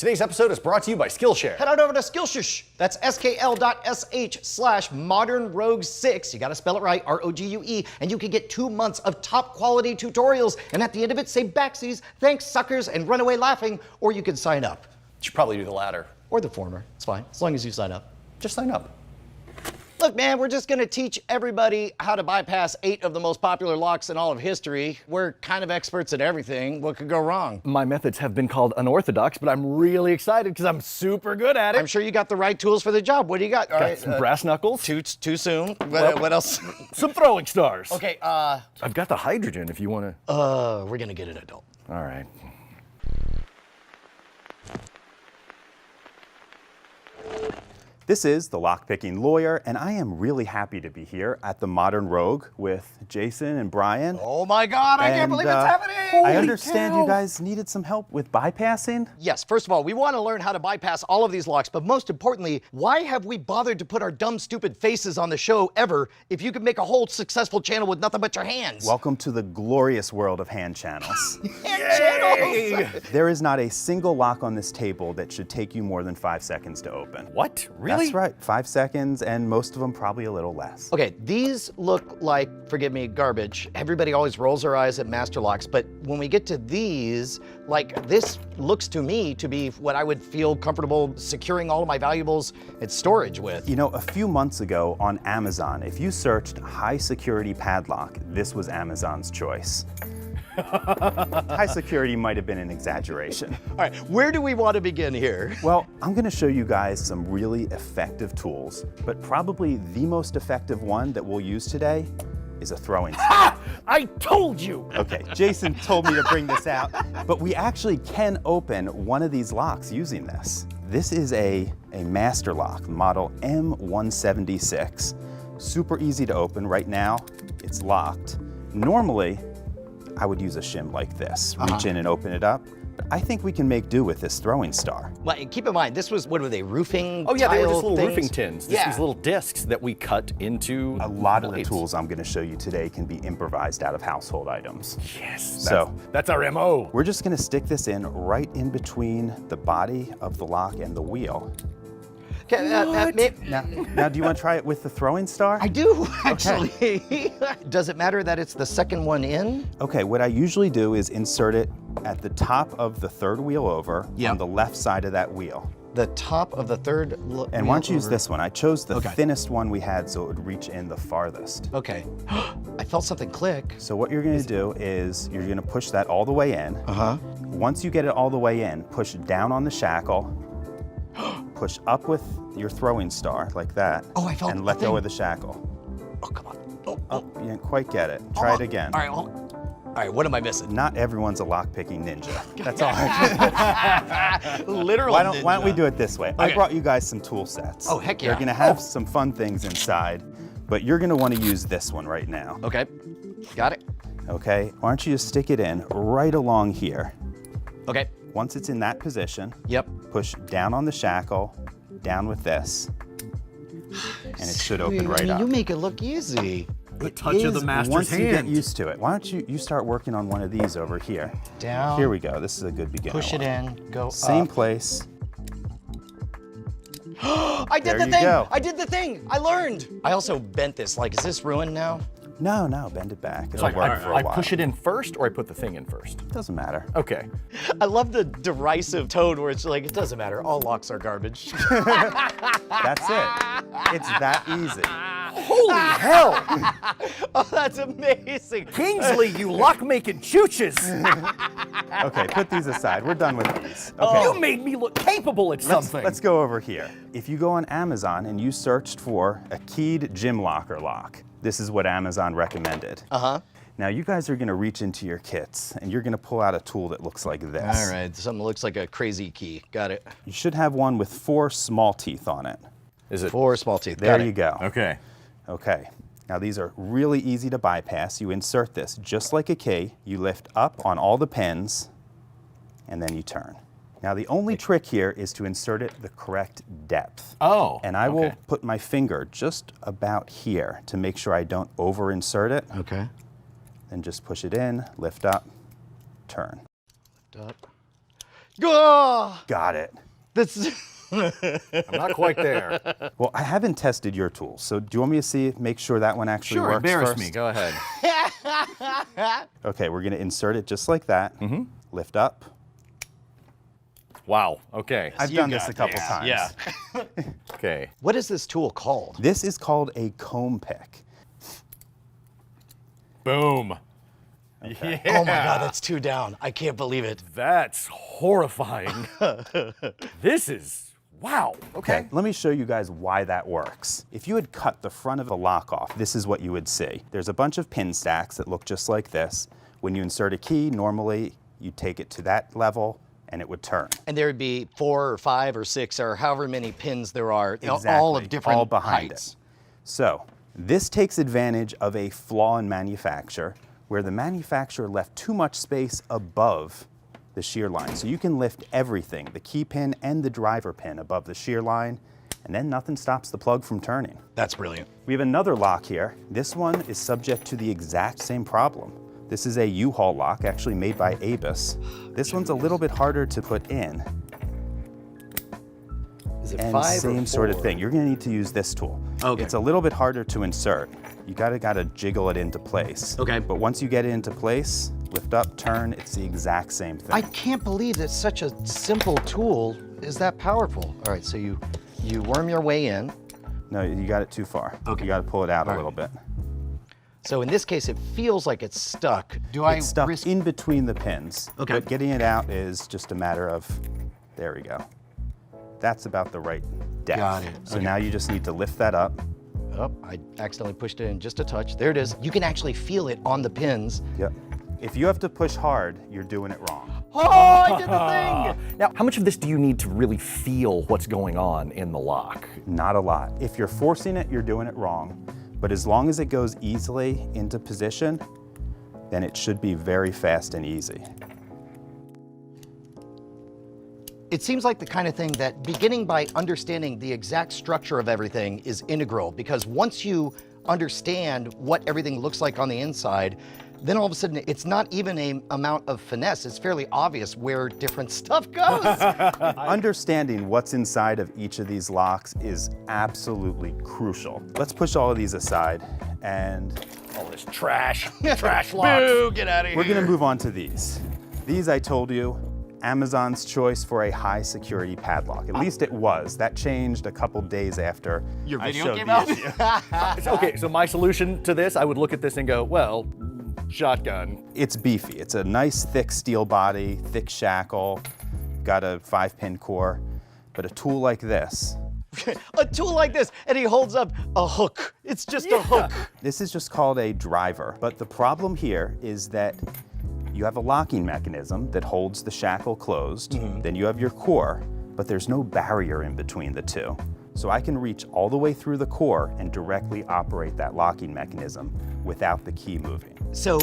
Today's episode is brought to you by Skillshare. Head on over to Skillshare. That's skl.sh/modernrogue6. You gotta spell it right, R-O-G-U-E, and you can get 2 months of top quality tutorials. And at the end of it, say backsies, thanks suckers, and run away laughing, or you can sign up. You should probably do the latter. Or the former, it's fine, as long as you sign up. Just sign up. Look, man, we're just gonna teach everybody how to bypass 8 of the most popular locks in all of history. We're kind of experts at everything. What could go wrong? My methods have been called unorthodox, but I'm really excited because I'm super good at it. I'm sure you got the right tools for the job. What do you got? Got some brass knuckles. Too soon. What else? Some throwing stars. Okay, I've got the hydrogen if you want to. we're gonna get an adult. All right. This is the Lockpicking Lawyer, and I am really happy to be here at the Modern Rogue with Jason and Brian. Oh my God, I can't believe it's happening! I understand you guys needed some help with bypassing? Yes, first of all, we want to learn how to bypass all of these locks, but most importantly, why have we bothered to put our dumb, stupid faces on the show ever if you could make a whole successful channel with nothing but your hands? Welcome to the glorious world of hand channels. Hand channels! There is not a single lock on this table that should take you more than 5 seconds to open. What? Really? That's right, 5 seconds, and most of them probably a little less. Okay, these look like, forgive me, garbage. Everybody always rolls their eyes at master locks, but when we get to these, like this looks to me to be what I would feel comfortable securing all of my valuables and storage with. You know, a few months ago on Amazon, if you searched high security padlock, this was Amazon's choice. High security might have been an exaggeration. All right, where do we want to begin here? Well, I'm going to show you guys some really effective tools, but probably the most effective one that we'll use today is a throwing star. Ah! I told you! Okay, Jason told me to bring this out, but we actually can open one of these locks using this. This is a master lock, model M176. Super easy to open. Right now, it's locked. Normally, I would use a shim like this, reach in and open it up. But I think we can make do with this throwing star. Well, and keep in mind, this was, what were they, roofing Oh yeah, they were just tile little things? roofing tins. Just Yeah. these little discs that we cut into A lot of the blades. tools I'm going to show you today can be improvised out of household items. Yes. So that's our MO. we're just going to stick this in right in between the body of the lock and the wheel. Okay, Now, do you want to try it with the throwing star? I do, actually. Does it matter that it's the second one in? Okay, what I usually do is insert it at the top of the third wheel over on the left side of that wheel. The top of the third And why don't you use this one? I chose the Okay. thinnest one we had so it would reach in the farthest. Okay. I felt something click. So what you're gonna do is you're gonna push that all the way in. Once you get it all the way in, push down on the shackle, push up with your throwing star like that. Oh, I felt and the let go thing. of the shackle. Oh, come on. Oh, you didn't quite get it. Try it again. All right, hold on. All right, what am I missing? Not everyone's a lock-picking ninja. That's all. Literal Why don't we do it this way? I Okay. brought you guys some tool sets. Oh, heck yeah. You're gonna have some fun things inside, but you're gonna want to use this one right now. Okay, got it. Okay, why don't you just stick it in right along here. Okay, Once it's in that position, yep. push down on the shackle, down with this, and it should open right up. You make it look easy. The touch of the master's Once you get hand. used to it, why don't you start working on one of these over here. Down. Here we go, this is a good beginner Push it one. in, go Same up. place. I did There the you thing! go. I did the thing! I learned! I also bent this. Like, is this ruined now? No, bend it back. It'll Like, work for a I while. push it in first or I put the thing in first? Doesn't matter. Okay. I love the derisive tone where it's like, it doesn't matter, all locks are garbage. That's it. It's that easy. Holy hell! Oh, that's amazing. Kingsley, you lock-making chooches! Okay, put these aside. We're done with these. Oh. Okay. You made me look capable at something. Let's go over here. If you go on Amazon and you searched for a keyed gym locker lock, this is what Amazon recommended. Now you guys are gonna reach into your kits and you're gonna pull out a tool that looks like this. All right, something that looks like a crazy key. Got it. You should have one with 4 small teeth on it. Is it? 4 small teeth. There Got you it. go. Okay. Okay. Now these are really easy to bypass. You insert this just like a key. You lift up on all the pins and then you turn. Now the only trick here is to insert it the correct depth. Oh, And I will okay. put my finger just about here to make sure I don't over insert it. Okay. Then just push it in, lift up, turn. Lift up. Oh, Got it. this. I'm not quite there. Well, I haven't tested your tool, so do you want me to make sure that one actually Sure, works embarrass first? me. Go ahead. Okay, we're gonna insert it just like that. Lift up. Wow. Okay. I've done this a couple times. Yeah. Okay. What is this tool called? This is called a comb pick. Boom. Yeah. Oh my God, that's 2 down. I can't believe it. That's horrifying. This is, wow. Okay. Let me show you guys why that works. If you had cut the front of a lock off, this is what you would see. There's a bunch of pin stacks that look just like this. When you insert a key, normally you take it to that level and it would turn. And there would be 4 or 5 or 6 or however many pins there are, Exactly. all of different all behind heights. it. So this takes advantage of a flaw in manufacture where the manufacturer left too much space above the shear line. So you can lift everything, the key pin and the driver pin above the shear line, and then nothing stops the plug from turning. That's brilliant. We have another lock here. This one is subject to the exact same problem. This is a U-Haul lock, actually made by Abus. This one's a little bit harder to put in. Is it And 5 or same sort of 4? thing. You're gonna need to use this tool. Okay. It's a little bit harder to insert. You gotta jiggle it into place. Okay. But once you get it into place, lift up, turn, it's the exact same thing. I can't believe that such a simple tool is that powerful. All right, so you worm your way in. No, you got it too far. Okay. You gotta pull it out All a right. little bit. So in this case, it feels like it's stuck. Do I It's stuck risk? in between the pins. Okay. But getting it out is just a matter of, there we go. That's about the right depth. Got it. So Okay. now you just need to lift that up. Oh, I accidentally pushed it in just a touch. There it is. You can actually feel it on the pins. Yep. If you have to push hard, you're doing it wrong. Oh, I did the thing! Now, how much of this do you need to really feel what's going on in the lock? Not a lot. If you're forcing it, you're doing it wrong. But as long as it goes easily into position, then it should be very fast and easy. It seems like the kind of thing that beginning by understanding the exact structure of everything is integral, because once you understand what everything looks like on the inside, then all of a sudden it's not even an amount of finesse. It's fairly obvious where different stuff goes. Understanding what's inside of each of these locks is absolutely crucial. Let's push all of these aside and All this trash, trash locks. Boo, get out of here. we're gonna move on to these. These, I told you, Amazon's choice for a high security padlock. At least it was. That changed a couple days after Your I video showed came the out? issue. Okay, so my solution to this, I would look at this and go, well, shotgun. It's beefy. It's a nice thick steel body, thick shackle, got a 5-pin core, but a tool like this, A tool like this, and he holds up a hook. It's just a hook. this is just called a driver. But the problem here is that you have a locking mechanism that holds the shackle closed, then you have your core, but there's no barrier in between the two. So I can reach all the way through the core and directly operate that locking mechanism without the key moving. So,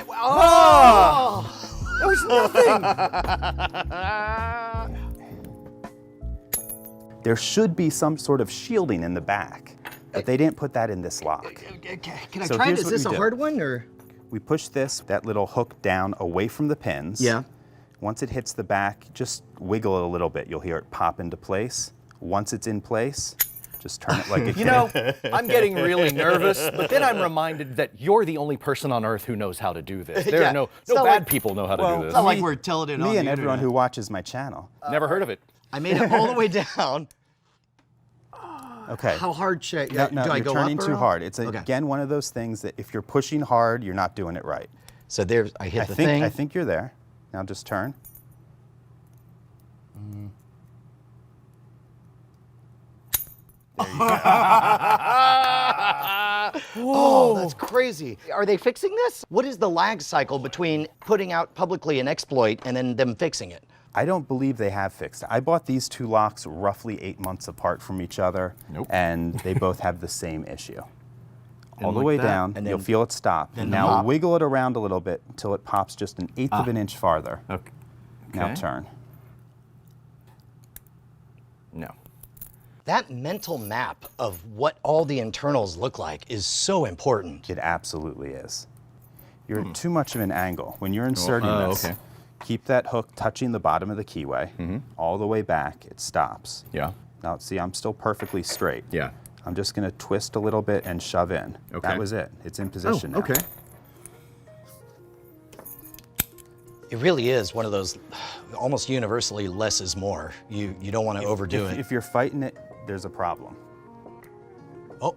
oh! That was nothing. There should be some sort of shielding in the back, but they didn't put that in this lock. Can I So try it? here's Is what this you a do. hard one, or? We push that little hook down away from the pins. Yeah. Once it hits the back, just wiggle it a little bit. You'll hear it pop into place. Once it's in place, just turn it like a kid. You know, I'm getting really nervous, but then I'm reminded that you're the only person on earth who knows how to do this. There Yeah, are no it's not bad like- people know how to well, do this. It's not like we're telling it on Me and the everyone internet. who watches my channel. Never heard of it. I made it all the way down. Okay. How hard should No, I, no, do I you're go turning up or too up? hard. It's Okay. again one of those things that if you're pushing hard, you're not doing it right. So there's, I hit the think thing. I think you're there. Now just turn. There you go. Oh, that's crazy. Are they fixing this? What is the lag cycle between putting out publicly an exploit and then them fixing it? I don't believe they have fixed it. I bought these two locks roughly 8 months apart from each other, Nope. and they both have the same issue. All the like way that, down, and you'll then- feel it stop. then Now pop. wiggle it around a little bit until it pops just an eighth of an inch farther. Okay. Now turn. No. That mental map of what all the internals look like is so important. It absolutely is. You're at too much of an angle. When you're inserting this, okay. Keep that hook touching the bottom of the keyway. All the way back, it stops. Yeah. Now, see, I'm still perfectly straight. Yeah. I'm just going to twist a little bit and shove in. Okay. That was it. It's in position now. Okay. It really is one of those almost universally less is more. You don't want to overdo it. If you're fighting it, there's a problem. Oh.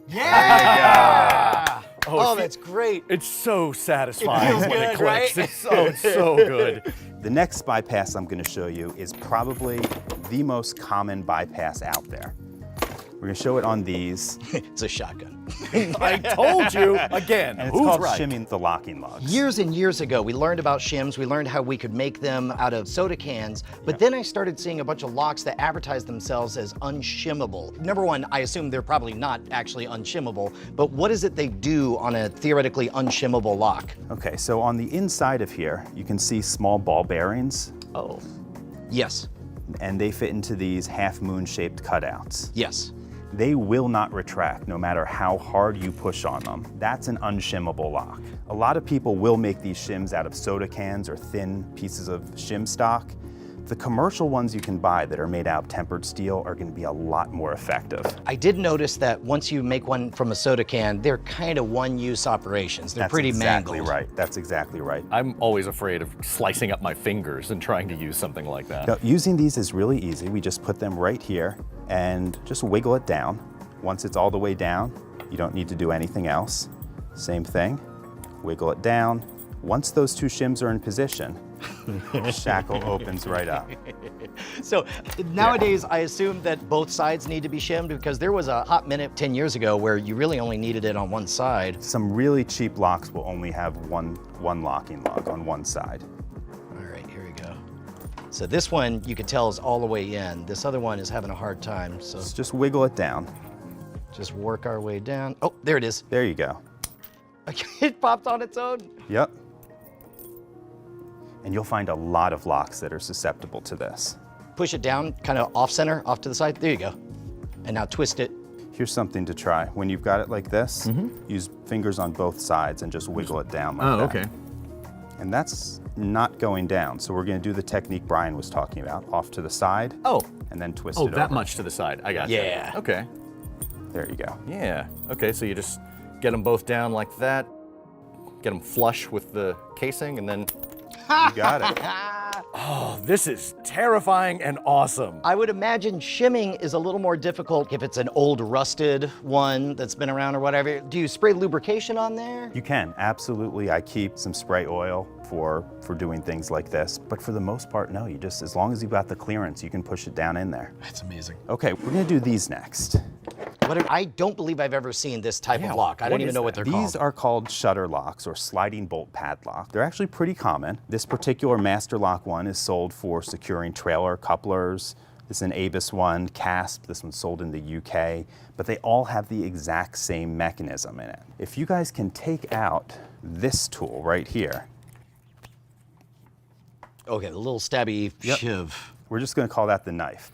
Yeah! Oh, that's great. It's so satisfying feels when it good, clicks. right? It's so good. The next bypass I'm going to show you is probably the most common bypass out there. We're going to show it on these. It's a shotgun. I told you again. And it's Who's called right? shimming the locking lugs. Years and years ago, we learned about shims. We learned how we could make them out of soda cans. But then I started seeing a bunch of locks that advertise themselves as unshimmable. Number one, I assume they're probably not actually unshimmable. But what is it they do on a theoretically unshimmable lock? Okay, so on the inside of here, you can see small ball bearings, Oh. Yes. and they fit into these half-moon shaped cutouts. Yes. They will not retract no matter how hard you push on them. That's an unshimmable lock. A lot of people will make these shims out of soda cans or thin pieces of shim stock. The commercial ones you can buy that are made out of tempered steel are going to be a lot more effective. I did notice that once you make one from a soda can, they're kind of one-use operations. They're pretty exactly mangled. right. That's exactly right. I'm always afraid of slicing up my fingers and trying to use something like that. Now, using these is really easy. We just put them right here and just wiggle it down. Once it's all the way down, you don't need to do anything else. Same thing, wiggle it down. Once those two shims are in position, the shackle opens right up. So nowadays, I assume that both sides need to be shimmed because there was a hot minute 10 years ago where you really only needed it on one side. Some really cheap locks will only have one locking lug on one side. All right, here we go. So this one you could tell is all the way in. This other one is having a hard time. So Just wiggle it down. just work our way down. Oh, there it is. There you go. It popped on its own. Yep. And you'll find a lot of locks that are susceptible to this. Push it down, kind of off center, off to the side. There you go. And now twist it. Here's something to try. When you've got it like this, use fingers on both sides and just wiggle it down like that. And that's not going down. So we're going to do the technique Brian was talking about, off to the side. Oh. And then twist it Oh, over. that much to the side. I got you. Yeah. Okay. There you go. Yeah. Okay, so you just get them both down like that, get them flush with the casing, and then, You got it. oh, this is terrifying and awesome. I would imagine shimming is a little more difficult if it's an old rusted one that's been around or whatever. Do you spray lubrication on there? You can, absolutely. I keep some spray oil for doing things like this. But for the most part, no, you just, as long as you've got the clearance, you can push it down in there. That's amazing. Okay, we're gonna do these next. I don't believe I've ever seen this type Yeah, of lock. I what don't even is know what that? they're These called. are called shutter locks or sliding bolt padlock. They're actually pretty common. This particular Master Lock one is sold for securing trailer couplers. This is an ABIS one, CASP. This one's sold in the UK, but they all have the exact same mechanism in it. If you guys can take out this tool right here, Okay, the little stabby shiv. we're just gonna call that the knife.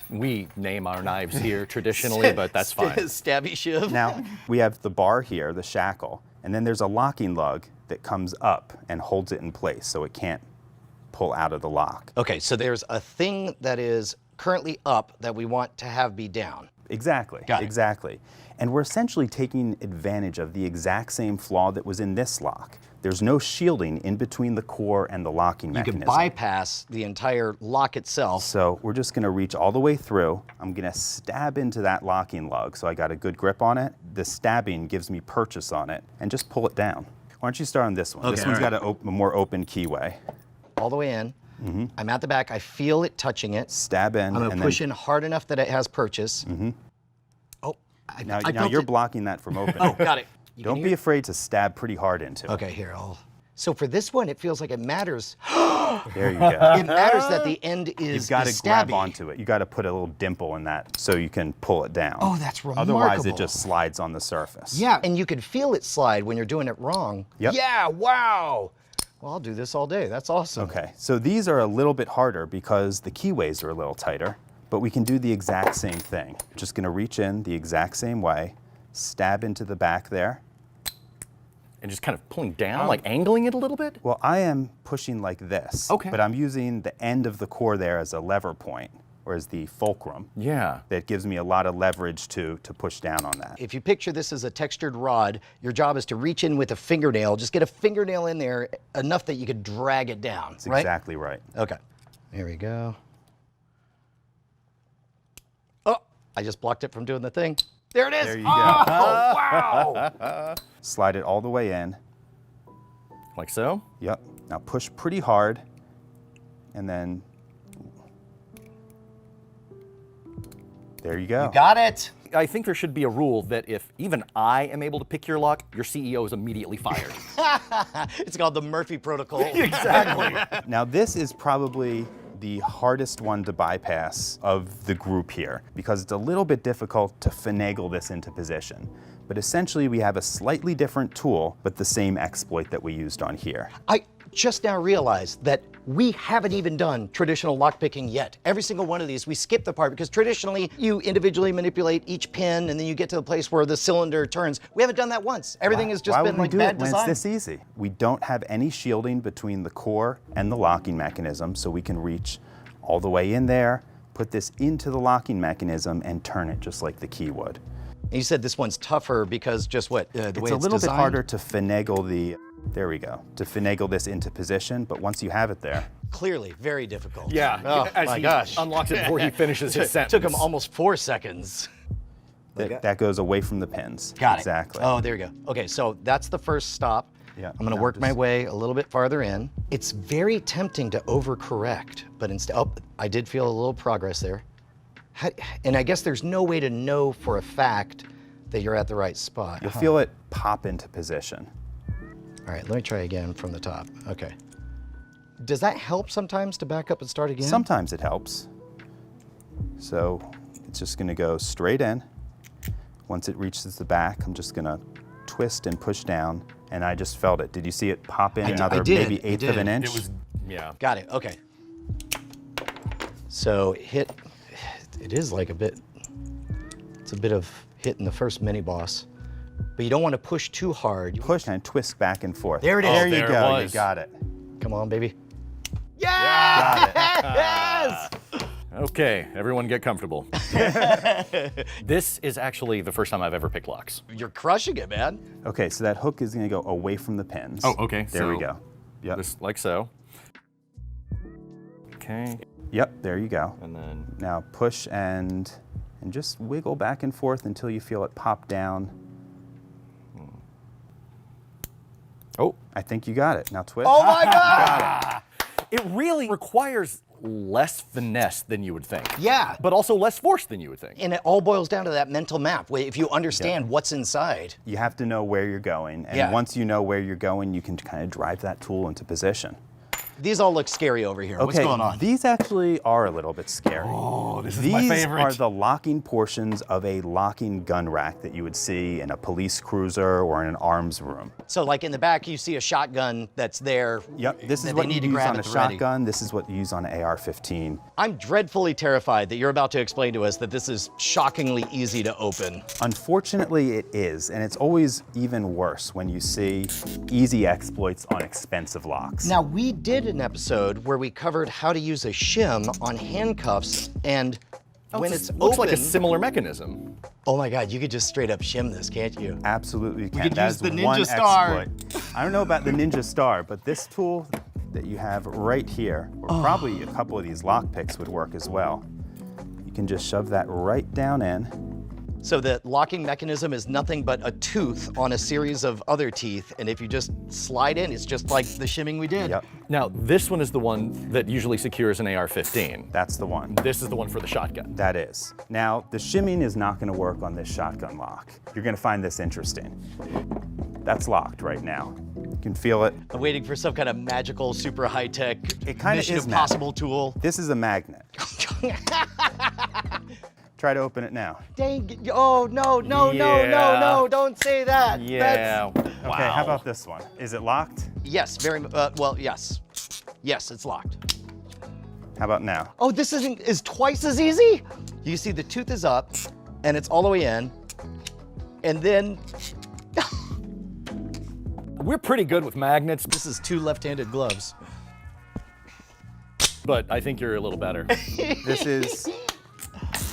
We name our knives here traditionally, but that's fine. Stabby shiv. Now, we have the bar here, the shackle, and then there's a locking lug that comes up and holds it in place so it can't pull out of the lock. Okay, so there's a thing that is currently up that we want to have be down. Exactly, Got it. exactly. And we're essentially taking advantage of the exact same flaw that was in this lock. There's no shielding in between the core and the locking You mechanism. can bypass the entire lock itself. So we're just gonna reach all the way through. I'm gonna stab into that locking lug so I got a good grip on it. The stabbing gives me purchase on it, and just pull it down. Why don't you start on this one? Okay, This one's all got a more open keyway. All the way in. I'm at the back. I feel it touching it. Stab in, I'm gonna and push then in hard enough that it has purchase. Oh, I now felt you're it. blocking that from opening. Oh, got it. You can Don't hear be it? afraid to stab pretty hard into it. Okay, here. So for this one, it feels like it matters. There you go. It matters that the end is You've got to is grab stabby. onto it. You got to put a little dimple in that so you can pull it down. Oh, that's Otherwise, remarkable. it just slides on the surface. Yeah, and you can feel it slide when you're doing it wrong. Yep. Yeah, wow. Well, I'll do this all day. That's awesome. Okay, so these are a little bit harder because the keyways are a little tighter, but we can do the exact same thing. Just gonna reach in the exact same way, stab into the back there. And just kind of pulling down, like angling it a little bit? Well, I am pushing like this. Okay. But I'm using the end of the core there as a lever point, or as the fulcrum. Yeah. That gives me a lot of leverage to push down on that. If you picture this as a textured rod, your job is to reach in with a fingernail, just get a fingernail in there enough that you could drag it down, That's right? exactly right. Okay, here we go. Oh, I just blocked it from doing the thing. There it is. There you go. Oh, wow. Slide it all the way in. Like so? Yep. Now push pretty hard, and then there you go. You got it. I think there should be a rule that if even I am able to pick your lock, your CEO is immediately fired. It's called the Murphy Protocol. Exactly. Now this is probably the hardest one to bypass of the group here, because it's a little bit difficult to finagle this into position. But essentially we have a slightly different tool, but the same exploit that we used on here. I just now realized that we haven't even done traditional lockpicking yet. Every single one of these, we skip the part because traditionally you individually manipulate each pin and then you get to the place where the cylinder turns. We haven't done that once. Everything has just Why been would we like do bad it when design. it's this easy? We don't have any shielding between the core and the locking mechanism, so we can reach all the way in there, put this into the locking mechanism, and turn it just like the key would. And you said this one's tougher because just what, the way It's it's a little bit designed? harder to finagle the, there we go, to finagle this into position, but once you have it there, Clearly, very difficult. Yeah. Oh, as my he gosh. unlocks it before he finishes his sentence. Took him almost 4 seconds. that goes away from the pins. Got it. Exactly. Oh, there you go. Okay, so that's the first stop. Yeah, I'm gonna now work my just- way a little bit farther in. It's very tempting to overcorrect, but instead, oh, I did feel a little progress there. And I guess there's no way to know for a fact that you're at the right spot. You'll feel it pop into position. All right, let me try again from the top. Okay. Does that help sometimes to back up and start again? Sometimes it helps. So it's just gonna go straight in. Once it reaches the back, I'm just gonna twist and push down, and I just felt it. Did you see it pop in another did, maybe I eighth of did. an inch? It was, yeah. Got it, okay. So it is like it's a bit of hitting the first mini boss, but you don't want to push too hard. Push and twist back and forth. There it is. There you there it go, you was. got it. Come on, baby. Got Yes! Okay, everyone get comfortable. This is actually the first time I've ever picked locks. You're crushing it, man. Okay, so that hook is gonna go away from the pins. Oh, okay, There we so go. Yep. Just like so. Okay, Yep, there you go. and then, Now push and just wiggle back and forth until you feel it pop down. oh. I think you got it. Now twist. Oh my God! It really requires less finesse than you would think. Yeah. But also less force than you would think. And it all boils down to that mental map. If you understand what's inside. You have to know where you're going, and Yeah. once you know where you're going, you can kind of drive that tool into position. These all look scary over here. What's going on? These actually are a little bit scary. Oh, this is These my favorite. are the locking portions of a locking gun rack that you would see in a police cruiser or in an arms room. So like in the back, you see a shotgun that's there. Yep, this is that what they you need to use grab on a at the ready. shotgun. This is what you use on an AR-15. I'm dreadfully terrified that you're about to explain to us that this is shockingly easy to open. Unfortunately, it is, and it's always even worse when you see easy exploits on expensive locks. Now, we did an episode where we covered how to use a shim on handcuffs, and when it's looks open, like a similar mechanism. oh my God, you could just straight up shim this, can't you? Absolutely you can. could That use is the one Ninja Star. exploit. I don't know about the Ninja Star, but this tool that you have right here, or probably a couple of these lock picks would work as well. You can just shove that right down in. So the locking mechanism is nothing but a tooth on a series of other teeth, and if you just slide in, it's just like the shimming we did. Yep, Now, this one is the one that usually secures an AR-15. that's the one. This is the one for the shotgun. That is. Now, the shimming is not going to work on this shotgun lock. You're going to find this interesting. That's locked right now. You can feel it. I'm waiting for some kind of magical, super high-tech, It kind of Mission is Impossible tool. This is a magnet. Try to open it now. Dang it. Oh, no, no, no, no, Yeah. no, don't say that. Yeah. Wow. Okay, how about this one? Is it locked? Yes, well, yes. Yes, it's locked. How about now? Oh, this is twice as easy? You see the tooth is up, and it's all the way in, and then, We're pretty good with magnets, This is 2 left-handed gloves. but I think you're a little better.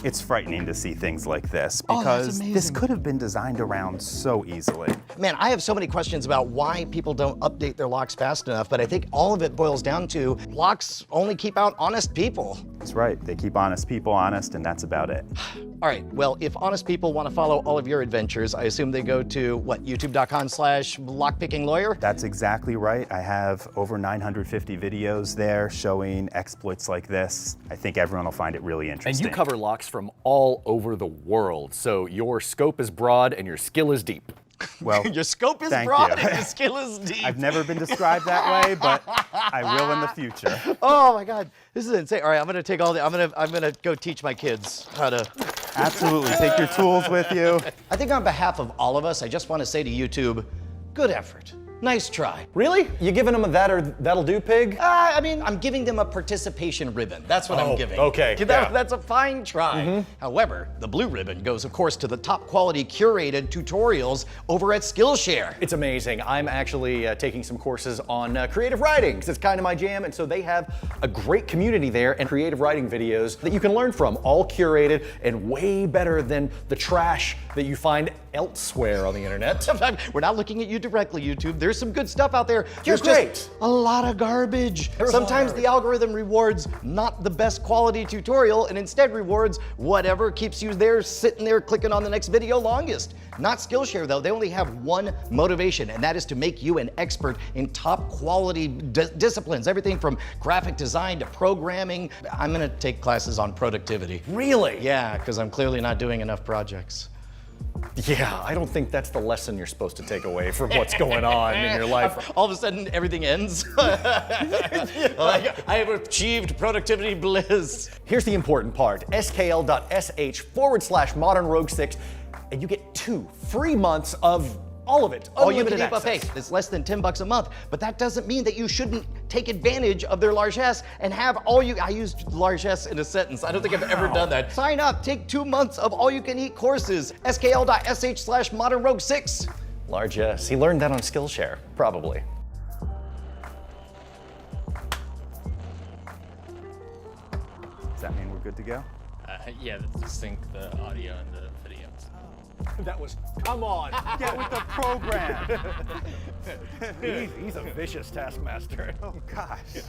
It's frightening to see things like this Oh, that's because this amazing. could have been designed around so easily. Man, I have so many questions about why people don't update their locks fast enough, but I think all of it boils down to locks only keep out honest people. That's right. They keep honest people honest, and that's about it. All right, well, if honest people want to follow all of your adventures, I assume they go to, what, youtube.com/LockPickingLawyer? That's exactly right. I have over 950 videos there showing exploits like this. I think everyone will find it really And interesting. you cover locks from all over the world, so your scope is broad and your skill is deep. Well, Your scope is thank broad you. and your skill is deep. I've never been described that way, but I will in the future. Oh my God, this is insane. All right, I'm gonna take all the, I'm gonna go teach my kids how to. Absolutely. Take your tools with you. I think on behalf of all of us, I just want to say to YouTube, good effort. Nice try. Really? You giving them a that or that'll do pig? I mean, I'm giving them a participation ribbon. That's what I'm giving. okay, yeah. That's a fine try. However, the blue ribbon goes, of course, to the top quality curated tutorials over at Skillshare. It's amazing. I'm actually taking some courses on creative writing, because it's kind of my jam, and so they have a great community there and creative writing videos that you can learn from, all curated and way better than the trash that you find elsewhere on the internet. We're not looking at you directly, YouTube. There's some good stuff out there. You're There's great. just a lot of garbage. There's a lot of Sometimes garbage. the algorithm rewards not the best quality tutorial and instead rewards whatever keeps you there, sitting there, clicking on the next video longest. Not Skillshare though, they only have one motivation, and that is to make you an expert in top quality disciplines, everything from graphic design to programming. I'm gonna take classes on productivity. Really? Yeah, because I'm clearly not doing enough projects. Yeah, I don't think that's the lesson you're supposed to take away from what's going on in your life. All of a sudden, everything ends. Like, I have achieved productivity bliss. Here's the important part, skl.sh/modernrogue6, and you get 2 free months of all of it. All you can unlimited eat buffet. access. It's less than $10 a month, but that doesn't mean that you shouldn't take advantage of their largesse and have all you, I used largesse in a sentence. I don't think I've ever done that. Sign up, take 2 months of all you can eat courses. skl.sh/modernrogue6. Largesse. He learned that on Skillshare, probably. Does that mean we're good to go? Yeah, just sync the audio and the video. That was, come on. Get with the program. He's a vicious taskmaster. Oh, gosh.